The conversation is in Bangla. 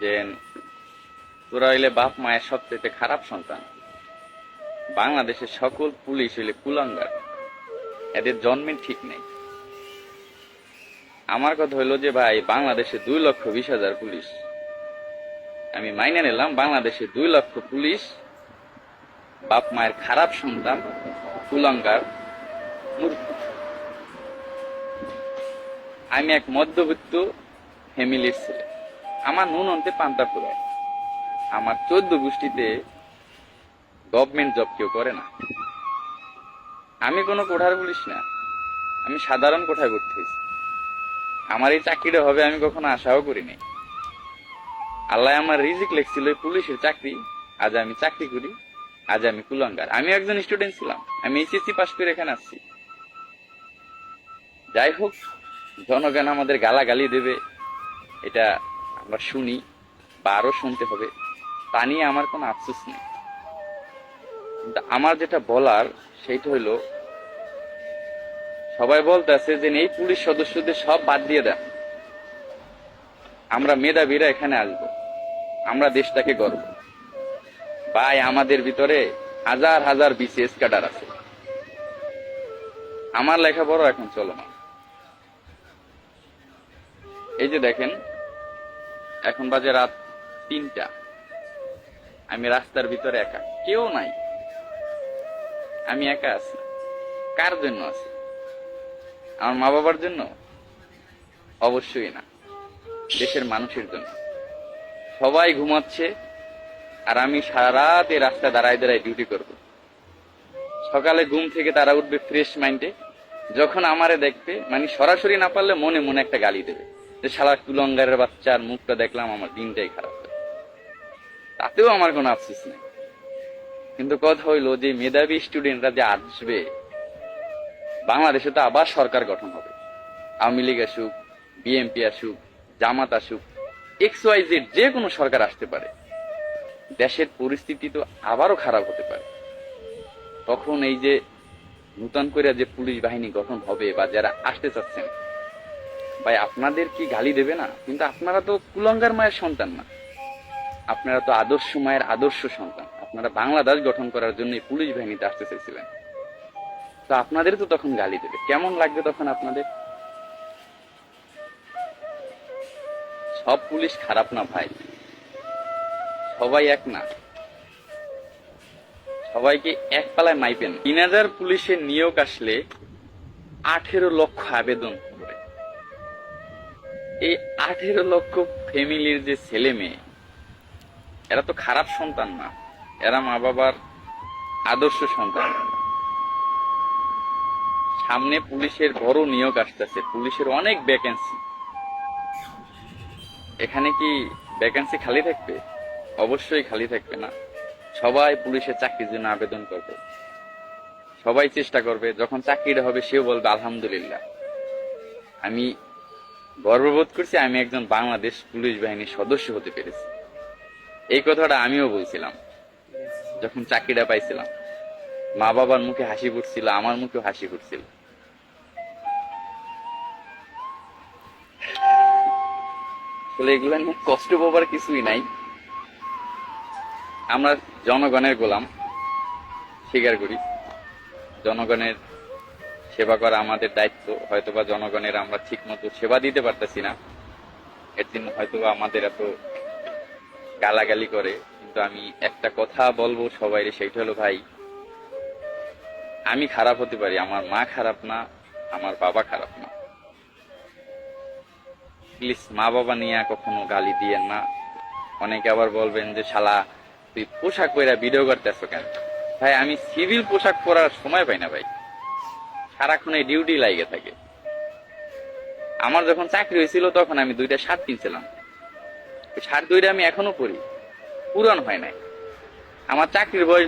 যে তোরা হইলে বাপ মায়ের সবচেয়ে খারাপ সন্তান। বাংলাদেশের সকল পুলিশ হইলে কুলাঙ্গার, এদের জন্মের ঠিক নেই। আমার কথা হইলো যে ভাই, বাংলাদেশে 2,20,000 পুলিশ, আমি মাইনে নিলাম বাংলাদেশে 2 লক্ষ পুলিশ বাপ মায়ের খারাপ সন্তান, কুলাঙ্গার, মূর্খ। আমি এক মধ্যবিত্ত ফ্যামিলির ছেলে, আমার নুন অন্তে পান্তা ফুরায়। আমার 14 গোষ্ঠীতে গভর্নমেন্ট জব কেউ করে না। আমি কোনো কোঠার পুলিশ না, আমি সাধারণ কোঠায় ভর্তি হয়েছি। আমার এই চাকরিটা হবে আমি কখনো আশাও করিনি। আল্লাহ আমার রিজিক লেখছিল পুলিশের চাকরি, আজ আমি চাকরি করি, আজ আমি কুলাঙ্গার। আমি একজন স্টুডেন্ট ছিলাম, আমি এইচএসসি পাস করে এখানে আসছি। যাই হোক, জনগণ আমাদের গালাগালি দেবে, এটা আমরা শুনি বা আরো শুনতে হবে, তা নিয়ে আমার কোনো আফসোস নেই। কিন্তু আমার যেটা বলার সেইটা হইলো, সবাই বলতে আছে যে এই পুলিশ সদস্যদের সব বাদ দিয়ে দেন, আমরা মেধাবীরা এখানে আসবো, আমরা দেশটাকে গর্ব। ভাই, আমাদের ভিতরে হাজার হাজার বিসিএস ক্যাডার আছে। আমার লেখাপড়া এখন চলমান। এই যে দেখেন, এখন বাজে রাত 3টা, আমি রাস্তার ভিতরে একা, কেউ নাই, আমি একা আছি। কার জন্য আছি? আমার মা বাবার জন্য? অবশ্যই না, দেশের মানুষের জন্য। সবাই ঘুমাচ্ছে আর আমি সারা রাত এই রাস্তায় দাঁড়ায় দাঁড়ায় ডিউটি করব। সকালে ঘুম থেকে তারা উঠবে ফ্রেশ মাইন্ডে, যখন আমারে দেখবে, মানে সরাসরি না পারলে মনে মনে একটা গালি দেবে যে শালা কুলঙ্গারের বাচ্চার মুখটা দেখলাম, আমার দিনটাই খারাপ হয়। তাতেও আমার কোনো আফসোস নেই। কিন্তু কথা হইলো যে মেধাবী স্টুডেন্টরা যে আসবে, বাংলাদেশে তো আবার সরকার গঠন হবে। আওয়ামী লীগ আসুক, বিএনপি আসুক, জামাত আসুক, XYZ যে কোনো সরকার আসতে পারে। দেশের পরিস্থিতি তো আবারও খারাপ হতে পারে। তখন এই যে নূতন করে যে পুলিশ বাহিনী গঠন হবে বা যারা আসতে চাচ্ছেন, ভাই আপনাদের কি গালি দেবে না? কিন্তু আপনারা তো কুলঙ্গার মায়ের সন্তান না, আপনারা তো আদর্শ মায়ের আদর্শ সন্তান। আপনারা বাংলাদেশ গঠন করার জন্য পুলিশ বাহিনীতে আসতে চাইছিলেন, তো আপনাদের তো তখন গালি দেবে। কেমন লাগবে তখন আপনাদের? সব পুলিশ খারাপ না ভাই, সবাই এক না, সবাইকে এক পালায় মাইপেন। 3,000 পুলিশের নিয়োগ আসলে 18 লক্ষ আবেদন করে। এই 18 লক্ষ ফ্যামিলির যে ছেলে মেয়ে, এরা তো খারাপ সন্তান না, এরা মা বাবার আদর্শ সন্তান। সামনে পুলিশের বড় নিয়োগ আসতেছে, পুলিশের অনেক ভ্যাকেন্সি। এখানে কি ভ্যাকেন্সি খালি থাকবে? অবশ্যই খালি থাকবে না। সবাই পুলিশের চাকরির জন্য আবেদন করবে, সবাই চেষ্টা করবে। যখন চাকরিটা হবে সেও বলবে আলহামদুলিল্লাহ, আমি গর্ববোধ করছি, আমি একজন বাংলাদেশ পুলিশ বাহিনীর সদস্য হতে পেরেছি। এই কথাটা আমিও বলছিলাম যখন চাকরিটা পাইছিলাম। মা বাবার মুখে হাসি ফুটছিল, আমার মুখেও হাসি ফুটছিল। আসলে এগুলো নিয়ে কষ্ট পাবার কিছুই নাই। আমরা জনগণের গোলাম, স্বীকার করি। জনগণের সেবা করা আমাদের দায়িত্ব। হয়তোবা জনগণের আমরা ঠিক মতো সেবা দিতে পারতেছি না, এর জন্য হয়তোবা আমাদের এত গালাগালি করে। কিন্তু আমি একটা কথা বলবো সবাই, সেইটা হলো ভাই, আমি খারাপ হতে পারি, আমার মা খারাপ না, আমার বাবা খারাপ না। প্লিজ মা বাবা নিয়ে কখনো গালি দিয়েন না। অনেকে আবার বলবেন যে শালা তুই পোশাক পরা ভিডিও করতেছ কেন? ভাই, আমি সিভিল পোশাক পরার সময় পাই না ভাই, সারাক্ষণ এই ডিউটি লাগে থাকে। আমার যখন চাকরি হয়েছিল তখন আমি 2টা শার্ট কিনছিলাম, শার্ট 2টা আমি এখনো পরি, পুরান হয় নাই। আমার চাকরির বয়স